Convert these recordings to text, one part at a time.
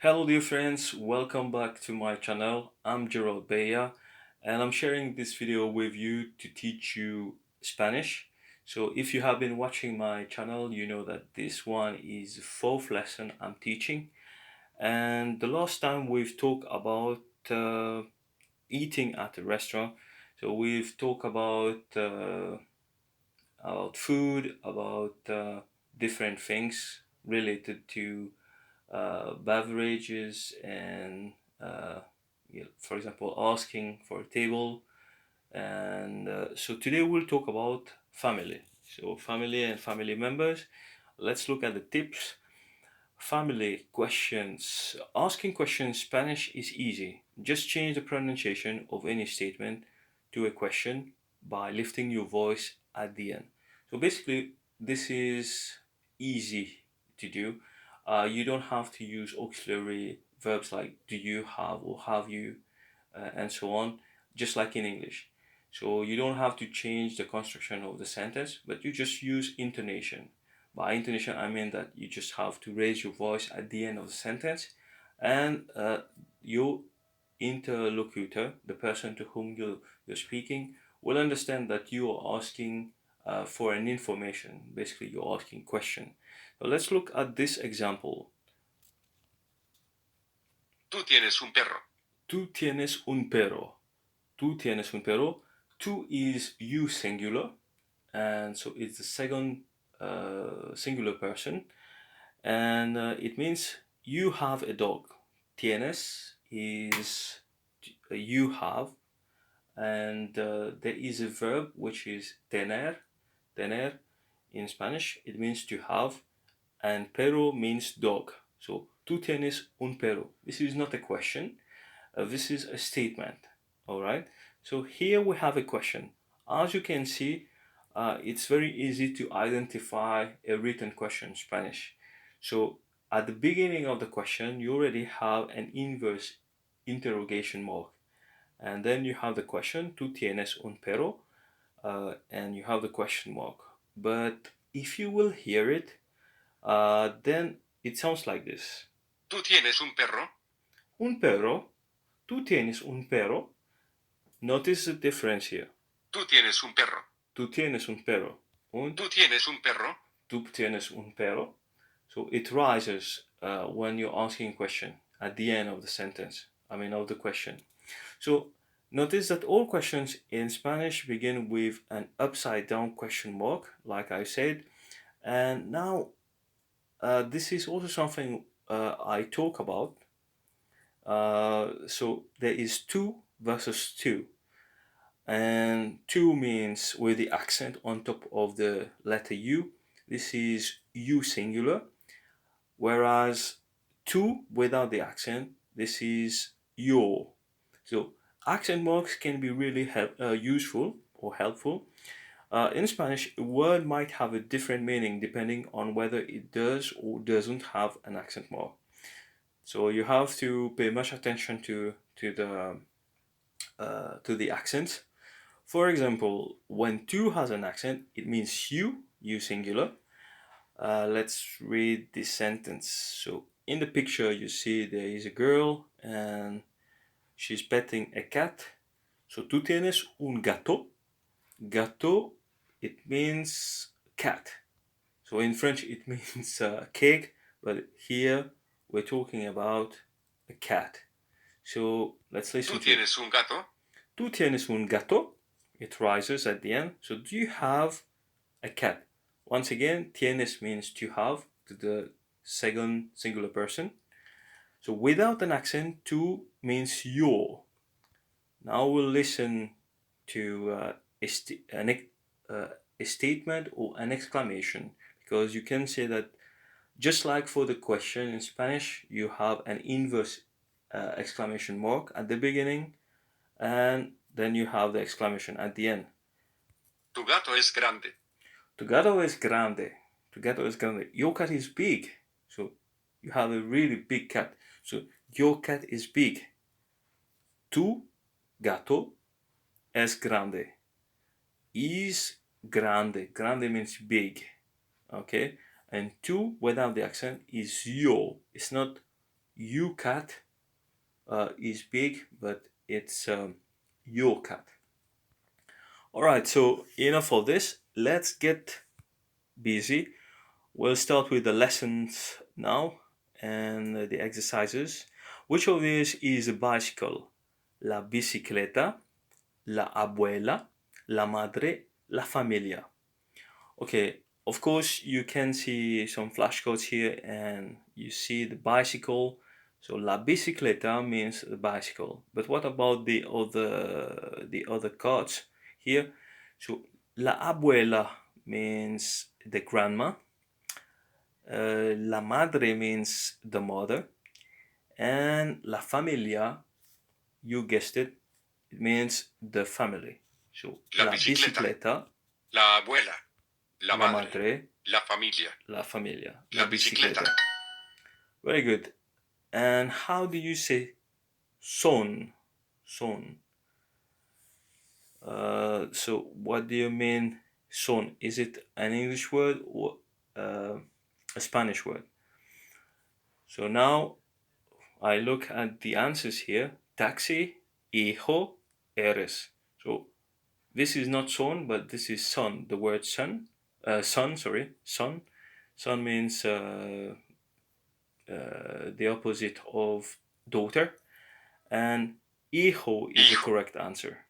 Hello dear friends, welcome back to my channel. I'm Gerald Bea and I'm sharing this video with you to teach you Spanish. So if you have been watching my channel, you know that this one is the fourth lesson I'm teaching. And the last time we've talked eating at a restaurant. So we've talked about food, about different things related to beverages and for example asking for a table and so today we'll talk about family, so family and family members. Let's look at the tips. Family questions. Asking questions in Spanish is easy. Just change the pronunciation of any statement to a question by lifting your voice at the end. So basically, this is easy to do. You don't have to use auxiliary verbs like do you have or have you and so on, just like in English. So you don't have to change the construction of the sentence, but you just use intonation. By intonation, I mean that you just have to raise your voice at the end of the sentence, and your interlocutor, the person to whom you're speaking, will understand that you are asking for an information. Basically, you're asking question. So let's look at this example. Tú tienes un perro. Tú tienes un perro. Tú tienes un perro. Tú is you singular, and so it's the second singular person, and it means you have a dog. Tienes is you have, and there is a verb which is tener. Tener in Spanish it means to have, and perro means dog. So tú tienes un perro. This is not a question. This is a statement. All right. So here we have a question. As you can see, it's very easy to identify a written question in Spanish. So at the beginning of the question, you already have an inverse interrogation mark. And then you have the question, ¿tú tienes un perro? And you have the question mark. But if you will hear it, then it sounds like this. ¿Tú tienes un perro? Un perro. ¿Tú tienes un perro? Notice the difference here. Tú tienes un perro. Tú tienes un perro. Un, Tú tienes un perro. tú tienes un perro. So it rises when you're asking a question at the end of the sentence. I mean, of the question. So notice that all questions in Spanish begin with an upside down question mark, like I said. And now, this is also something I talk about. So there is two versus two. And two means with the accent on top of the letter U. This is U singular, whereas two without the accent, this is your. So accent marks can be really useful or helpful. In Spanish, a word might have a different meaning depending on whether it does or doesn't have an accent mark. So you have to pay much attention to the accent. For example, when two has an accent, it means you singular. Let's read this sentence. So in the picture, you see there is a girl and she's petting a cat. So tú tienes un gato. Gato, it means cat. So in French, it means cake, but here we're talking about a cat. So let's listen ¿Tú to it. tienes un gato? Tú tienes un gato. It rises at the end. So do you have a cat? Once again, tienes means to have to the second singular person. So without an accent, tú means your. Now we'll listen to a statement or an exclamation, because you can say that just like for the question in Spanish, you have an inverse exclamation mark at the beginning, and then you have the exclamation at the end. Tu gato es grande. Tu gato es grande. Tu gato es grande. Your cat is big. So you have a really big cat. So your cat is big. Tu gato es grande. Is grande. Grande means big. Okay? And tu without the accent is yo. It's not You cat is big, but it's your cat. All right, so enough of this. Let's get busy. We'll start with the lessons now and the exercises. Which of these is a bicycle? La bicicleta, la abuela, la madre, la familia. Okay, of course, you can see some flashcards here and you see the bicycle. So la bicicleta means the bicycle. But what about the other cards here? So la abuela means the grandma. La madre means the mother. And la familia, you guessed it, it means the family. So La la bicicleta, bicicleta, la abuela, la la madre, madre, la familia, la familia, la la bicicleta, bicicleta. Very good. And how do you say son? Son. So what do you mean son? Is it an English word or uh, a Spanish word? So now I look at the answers here. Taxi, hijo, eres. So this is not son, but this is son. The word son, son, sorry, son. Son means the opposite of daughter, and hijo is the hijo, correct answer.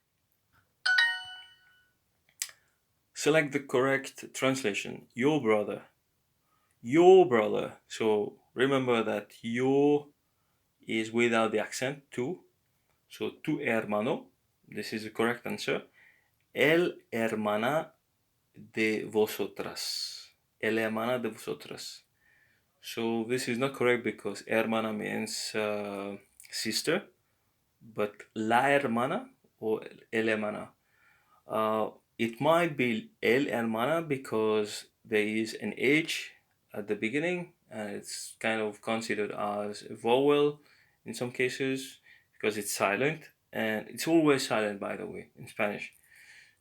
Select the correct translation. Your brother. Your brother. So remember that your is without the accent, tu. So tu hermano. This is the correct answer. El hermana de vosotras. El hermana de vosotras. So this is not correct because hermana means sister, but la hermana or el hermana. It might be el hermana because there is an H at the beginning and it's kind of considered as a vowel in some cases because it's silent, and it's always silent, by the way, in Spanish.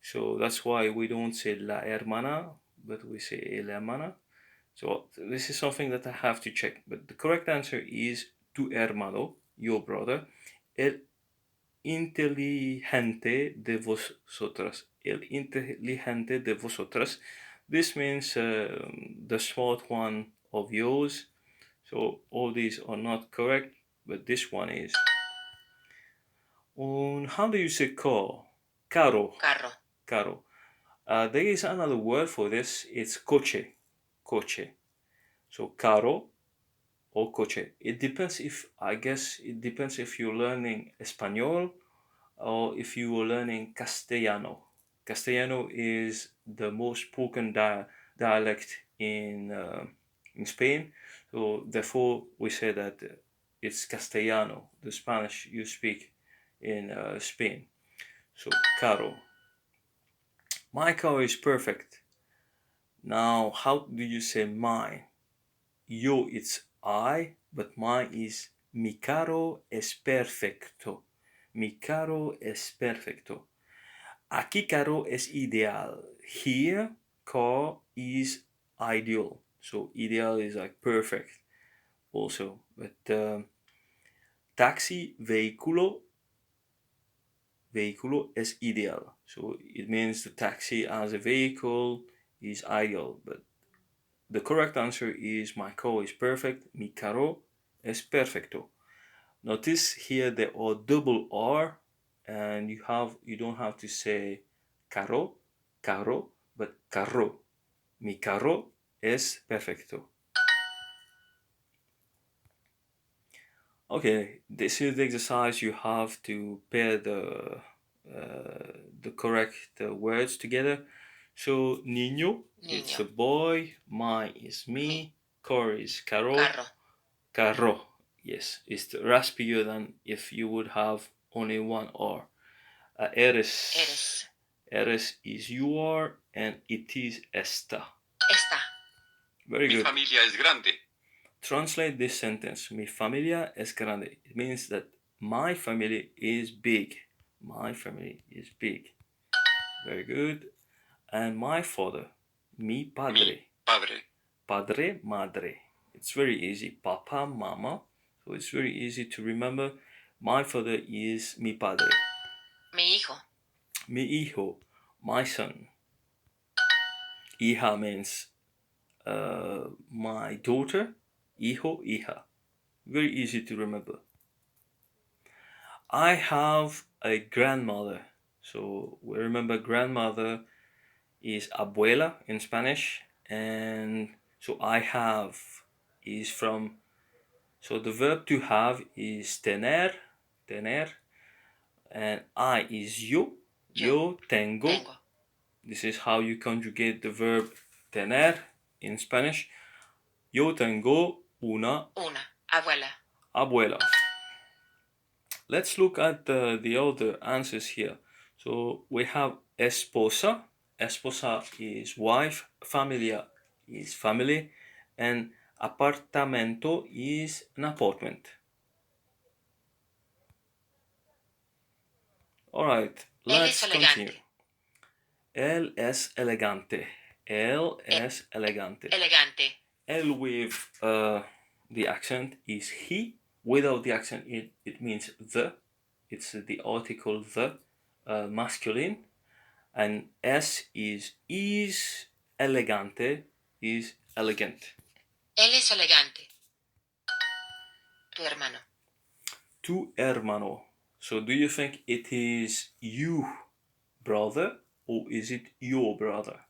So that's why we don't say la hermana, but we say el hermana. So this is something that I have to check. But the correct answer is tu hermano, your brother, el inteligente de vosotras. El inteligente de vosotras. This means the smart one of yours. So all these are not correct, but this one is. How do you say car? Carro. carro, Carro. There is another word for this. It's coche. Coche. So carro or coche. It depends if, I guess, it depends if you're learning Espanol or if you were learning Castellano. Castellano is the most spoken dialect in Spain, so therefore we say that it's Castellano, the Spanish you speak in Spain. So caro. My car is perfect. Now, how do you say mine? Yo, it's I, but mine is mi carro es perfecto. Mi carro es perfecto. Aquí carro es ideal. Here car is ideal. So ideal is like perfect also. But taxi, vehículo es ideal. So it means the taxi as a vehicle is ideal. But the correct answer is my car is perfect. Mi carro es perfecto. Notice here there are double R, and you don't have to say carro, carro, but carro. Mi carro es perfecto. Okay, this is the exercise. You have to pair the correct words together. So niño, it's a niño, boy. Mine is me. Car is carro. carro, Carro. Yes, it's raspier than if you would have only one R. Eres. eres, Eres is you are, and it is esta. esta. Very Mi good. familia es grande. Translate this sentence. Mi familia es grande. It means that my family is big. My family is big. Very good. And my father. Mi padre. Mi padre, Padre, madre. It's very easy. Papa, mama. So it's very easy to remember. My father is mi padre. Mi hijo. Mi hijo, my son. Hija means my daughter. Hijo, hija. Very easy to remember. I have a grandmother. So we remember grandmother is abuela in Spanish. And so I have is from, so the verb to have is tener. And I is yo tengo. This is how you conjugate the verb tener in Spanish. Yo tengo una abuela. Let's look at the other answers here. So we have esposa. Esposa is wife. Familia is family. And apartamento is an apartment. All right, let's continue. Él es elegante. Él es elegante. L with the accent is he. Without the accent, it means the. It's the article the, masculine. And S is elegante, is elegant. Él es elegante. Tu hermano. Tu hermano. So do you think it is you, brother, or is it your brother?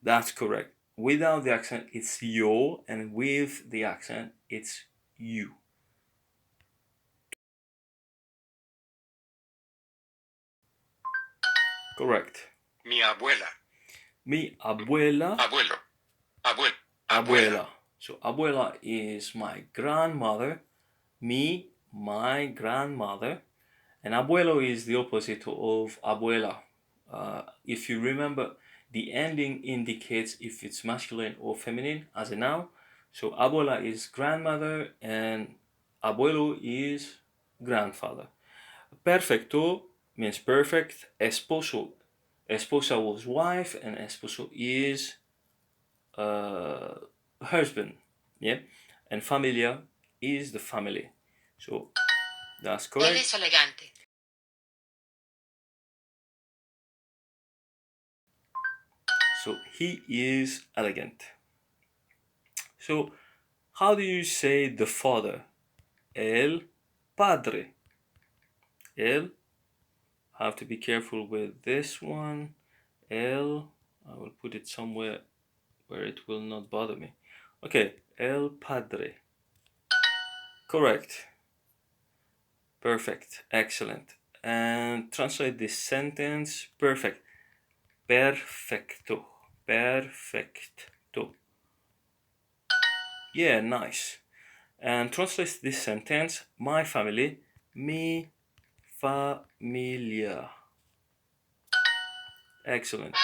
That's correct. Without the accent, it's your, and with the accent, it's you. Correct. Mi abuela. Mi abuela. Abuelo. Abuela. So abuela is my grandmother. Me, my grandmother. And abuelo is the opposite of abuela. If you remember, the ending indicates if it's masculine or feminine as a noun. So abuela is grandmother and abuelo is grandfather. Perfecto means perfect. Esposo. Esposa was wife and esposo is husband. Yeah. And familia is the family. So that's correct. Él es elegante. So he is elegant. So how do you say the father? El padre. El. Have to be careful with this one. El. I will put it somewhere where it will not bother me. Okay. El padre. Correct. Perfect. Excellent. And translate this sentence. Perfect. Perfecto. Perfecto. Yeah, nice. And translate this sentence. My family. Mi familia. Excellent.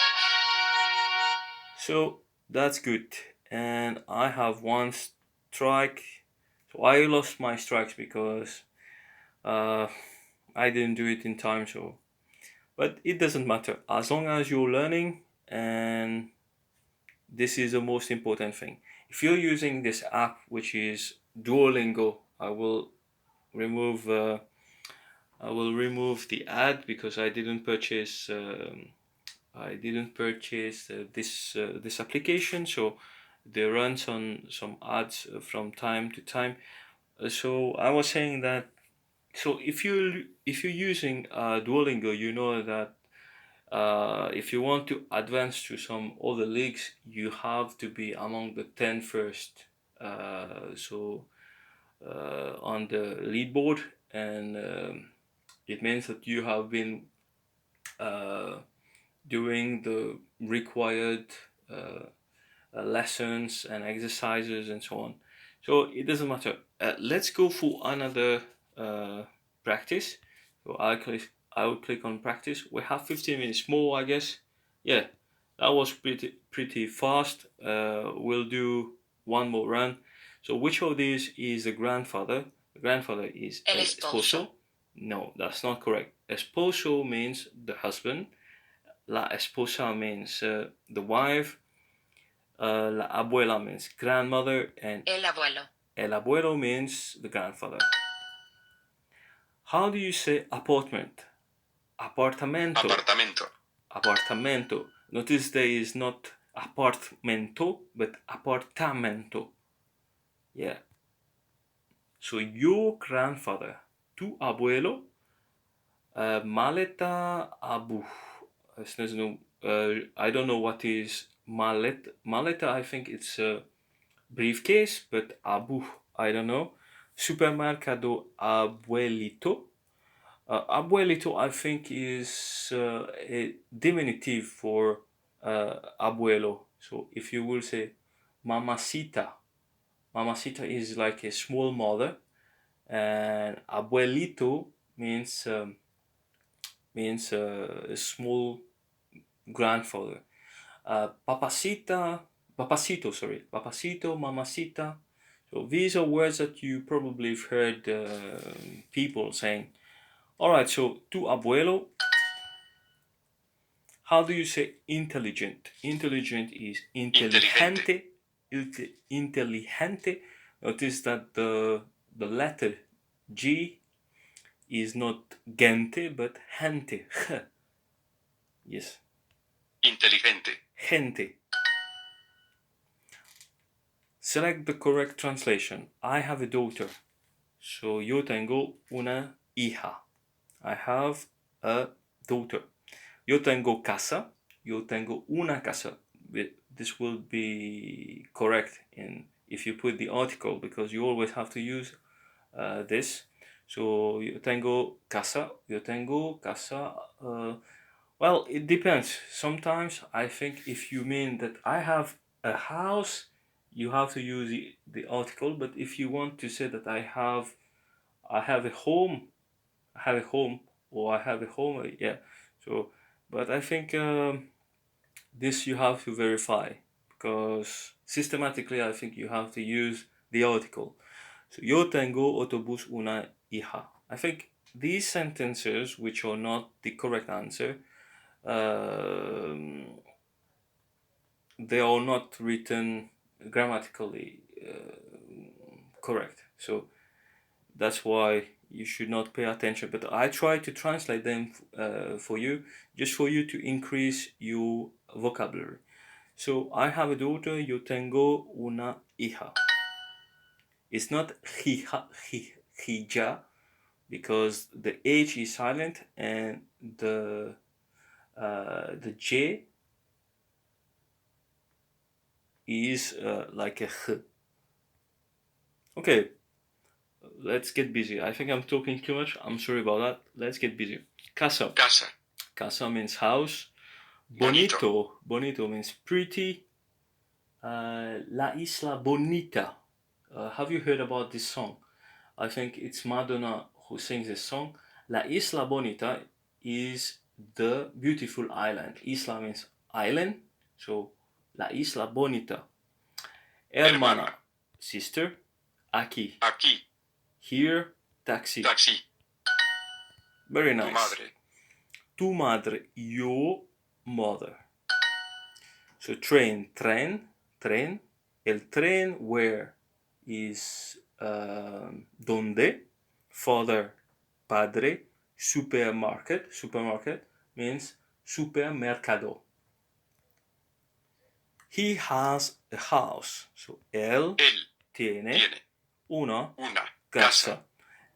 So that's good. And I have one strike. So I lost my strikes because I didn't do it in time. So, but it doesn't matter as long as you're learning, and this is the most important thing. If you're using this app, which is Duolingo, I will remove the ad because I didn't purchase this application, so they run some ads from time to time. So I was saying that, so if you're using Duolingo, you know that if you want to advance to some other leagues, you have to be among the 10 first. On the leaderboard, and it means that you have been doing the required lessons and exercises and so on. So it doesn't matter. Let's go for another practice. So I will click on practice. We have 15 minutes more, I guess. Yeah, that was pretty fast. We'll do one more run. So which of these is the grandfather? The grandfather is El esposo. No, that's not correct. Esposo means the husband. La esposa means the wife. La abuela means grandmother, and El abuelo. El abuelo means the grandfather. How do you say apartment? Apartamento. Apartamento. Apartamento. Notice there is not apartmento, but apartamento. Yeah. So your grandfather, tu abuelo, maleta abu. I don't know what is maleta. Maleta, I think it's a briefcase, but abu, I don't know. Supermercado abuelito. Abuelito, I think, is a diminutive for abuelo. So if you will say mamacita, mamacita is like a small mother, and abuelito means a small grandfather. Papacita, papacito, sorry, papacito, mamacita. So these are words that you probably have heard people saying. All right, so tu abuelo. How do you say intelligent? Intelligent is intelligente. Intelligente. Notice that the letter G is not gente but gente. Yes. Inteligente. Gente. Select the correct translation. I have a daughter. So yo tengo una hija. I have a daughter. Yo tengo casa. Yo tengo una casa. This will be correct if you put the article, because you always have to use this. So yo tengo casa. Yo tengo casa. Well, it depends. Sometimes I think if you mean that I have a house, you have to use the article. But if you want to say that I have a home, or I have a home, yeah. So, but I think this you have to verify, because systematically I think you have to use the article. So, yo tengo autobús una hija. I think these sentences, which are not the correct answer, they are not written grammatically correct. So that's why you should not pay attention. But I try to translate them for you, just for you to increase your vocabulary. So I have a daughter. Yo tengo una hija. It's not hija, hija, because the H is silent and the J is like a h. Okay, let's get busy. I think I'm talking too much. I'm sorry about that. Let's get busy. Casa. Casa. Casa means house. Bonito. Bonito means pretty. La Isla Bonita. Have you heard about this song? I think it's Madonna who sings this song. La Isla Bonita is the beautiful island. Isla means island. So, La Isla Bonita. Hermana, sister. Aquí. Aquí. Here, taxi. Taxi. Very Tu nice. madre. Tu madre, your mother. So train, tren. El tren where is donde. Father, padre. Supermarket means supermercado. He has a house. So él Él tiene tiene una una casa. casa.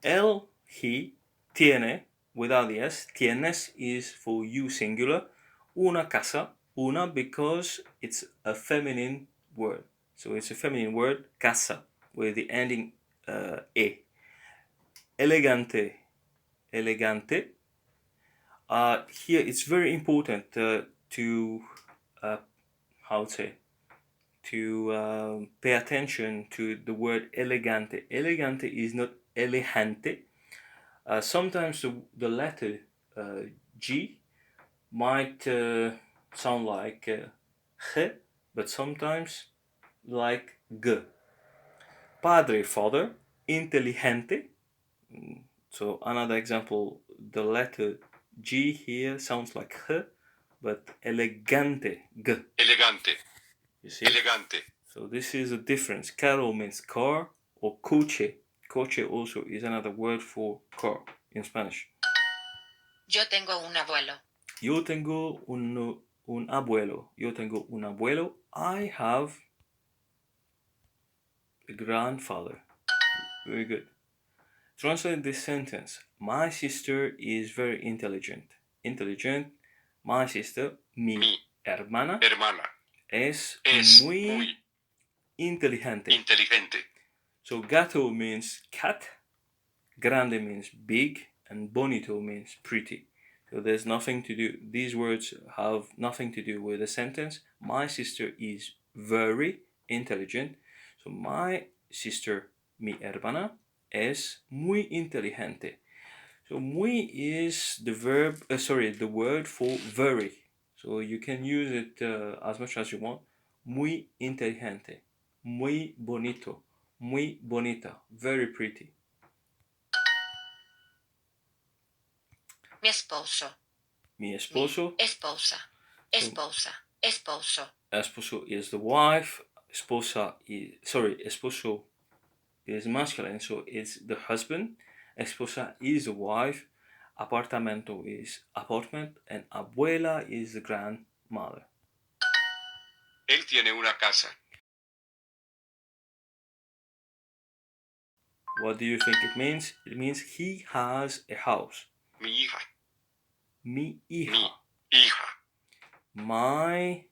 Él, he, tiene, without the S. Tienes is for you singular. Una casa. Una because it's a feminine word. So it's a feminine word, casa, with the ending e. Elegante. Elegante. Here it's very important to, how to say, to pay attention to the word elegante. Elegante is not elegante. Sometimes the letter G might sound like G, but sometimes like G. Padre, father. Inteligente. So another example, the letter G here sounds like H, but elegante, G. Elegante. You see? Elegante. So this is a difference. Carro means car, or coche. Coche also is another word for car in Spanish. Yo tengo un abuelo. Yo tengo un abuelo. Yo tengo un abuelo. I have a grandfather. Very good. Translate this sentence. My sister is very intelligent. Intelligent. My sister, mi hermana, es muy inteligente. So gato means cat, grande means big, and bonito means pretty. So there's nothing to do, these words have nothing to do with the sentence. My sister is very intelligent. So my sister, mi hermana, es muy inteligente. So muy is the the word for very. So you can use it as much as you want. Muy inteligente, muy bonito, muy bonita, very pretty. Mi esposo. Mi esposo. Mi esposa. Esposa. Esposo. Esposo is the wife. Esposo is masculine, so it's the husband. Esposa is the wife. Apartamento is apartment, and abuela is the grandmother. Él tiene una casa. What do you think it means? It means he has a house. Mi hija. Mi hija. Mi hija. My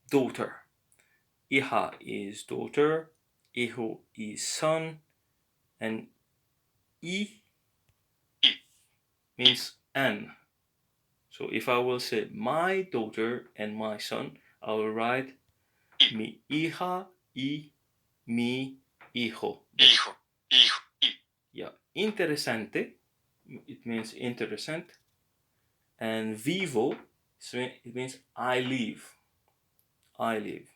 daughter. Hija is daughter. Hijo is son. And means and. So if I will say my daughter and my son, I will write mi hija y mi hijo. Hijo. Hijo. Yeah. Interesante, it means interessant. And vivo, so it means I live. I live.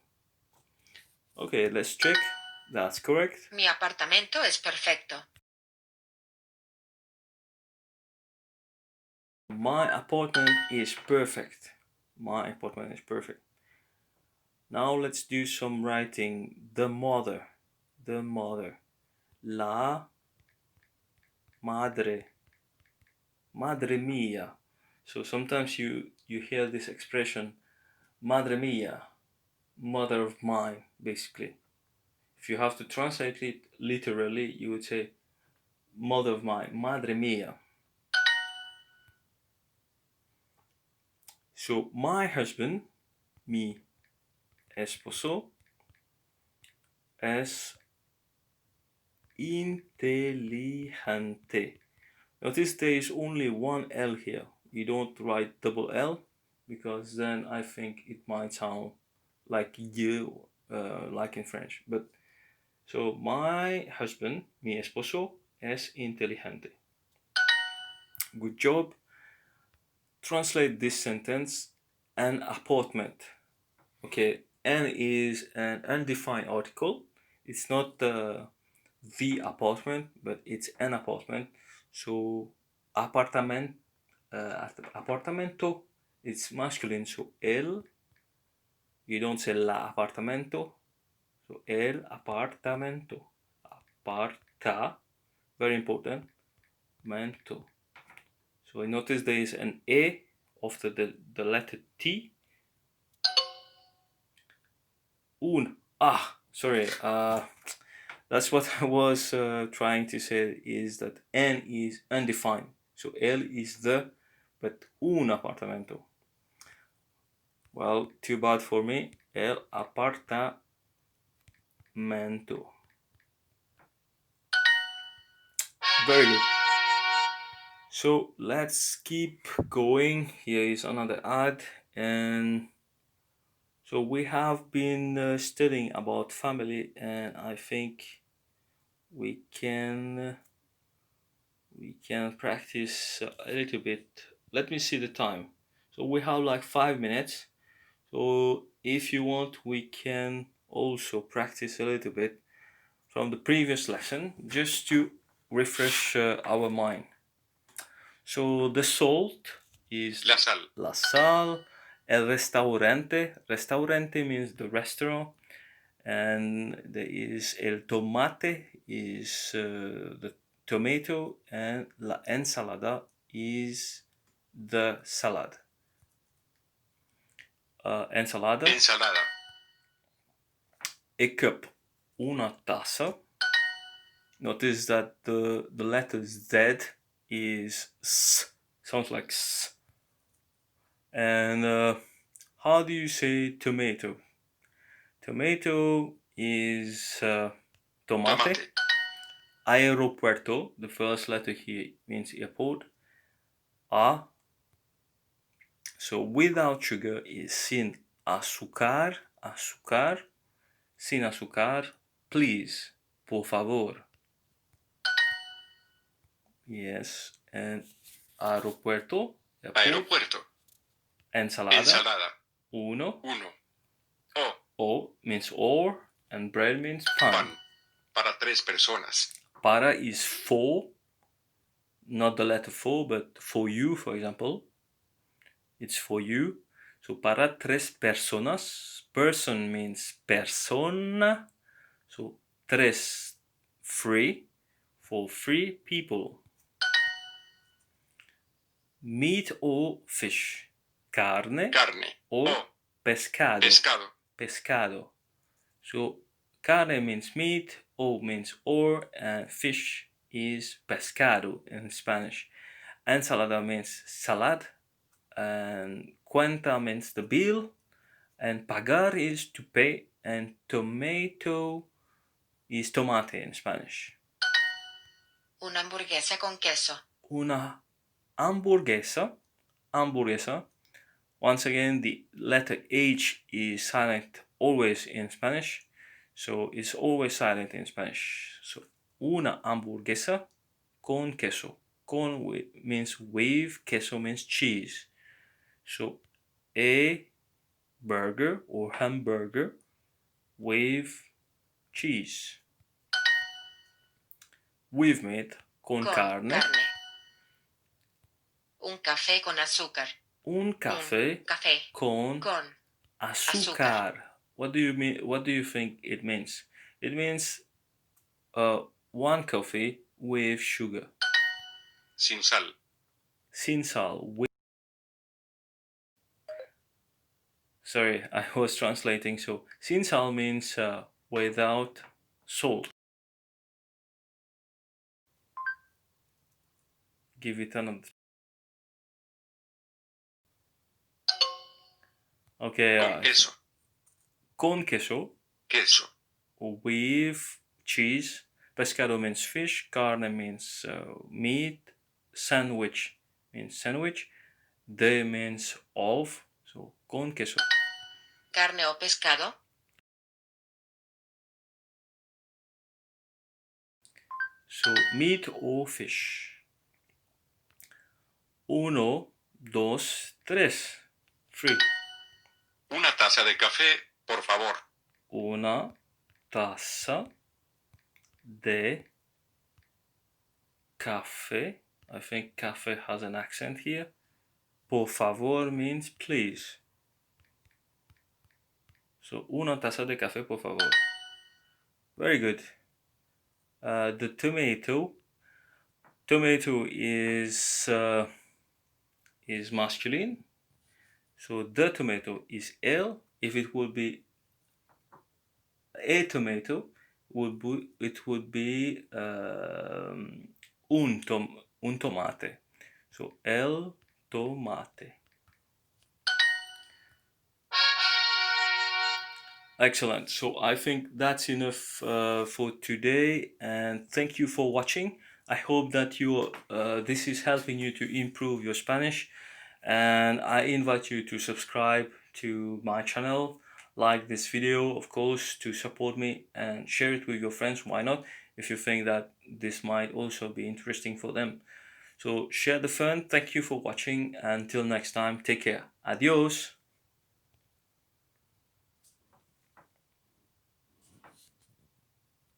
Okay, let's check. That's correct. Mi apartamento es perfecto. My apartment is perfect. My apartment is perfect. Now let's do some writing. The mother. The mother. La madre. Madre mia. So sometimes you hear this expression, madre mia, mother of mine, basically. If you have to translate it literally, you would say mother of mine, madre mia. So my husband, mi esposo, es inteligente. Notice there is only one L here. You don't write double L because then I think it might sound like you, like in French. But so my husband, mi esposo, es inteligente. Good job. Translate this sentence. An apartment. Okay, an is an undefined article. It's not the apartment, but it's an apartment. So apartamento, it's masculine. So el, you don't say la apartamento. So el apartamento. Aparta, very important. Mento. So notice there is an E after the letter T. Sorry. That's what I was trying to say, is that N is undefined. So L is the, but un apartamento. Well, too bad for me. El apartamento. Very good. So let's keep going. Here is another ad, and so we have been studying about family, and I think we can practice a little bit. Let me see the time. So we have like 5 minutes. So if you want, we can also practice a little bit from the previous lesson just to refresh our mind. So the salt is La sal. La sal. El restaurante. Restaurante means the restaurant. And there is el tomate is the tomato, and la ensalada is the salad. Ensalada. Ensalada. Ik heb una taza. Notice that the letter Z is S. Sounds like S. And how do you say tomato? Tomato is tomate. Tomate. Aeropuerto, the first letter here means airport. A. So without sugar is sin azúcar, azúcar, sin azúcar, please, por favor. Yes, and aeropuerto, airport. Aeropuerto. Ensalada, Ensalada. uno. Uno. O. O means or, and bread means pan. Pan. Para 3 personas. Para is for, not the letter for, but for you, for example. It's for you. So para 3 personas. Person means persona. So 3, 3, for 3 people. Meat or fish. Carne. Carne. Or O. pescado. Pescado. Pescado. So carne means meat, o means or, and fish is pescado in Spanish. Ensalada means salad, and cuenta means the bill, and pagar is to pay, and tomato is tomate in Spanish. Una hamburguesa con queso. Una hamburguesa. Once again, the letter H is silent always in Spanish, so it's always silent in Spanish. So una hamburguesa con queso. Con means with, queso means cheese. So a burger or hamburger with cheese. With meat, con carne. Un café con azúcar. Un café con azúcar. What do you mean? What do you think it means? It means one coffee with sugar. Sin sal. Sin sal. Sorry, I was translating. So sin sal means without salt. Give it another. Okay. Con queso. Con queso. Queso. With cheese. Pescado means fish. Carne means meat. Sandwich means sandwich. De means of. So con queso. Carne o pescado. So meat or fish. 1, 2, 3. 3. Una taza de café, por favor. Una taza de café. I think café has an accent here. Por favor means please. So una taza de café, por favor. Very good. The tomato is masculine. So the tomato is el. If it would be a tomato, it would be un tomate. So el tomate. Excellent. So I think that's enough for today, and thank you for watching. I hope that this is helping you to improve your Spanish, and I invite you to subscribe to my channel, like this video, of course, to support me, and share it with your friends. Why not? If you think that this might also be interesting for them. So share the fun. Thank you for watching. Until next time, take care. Adios.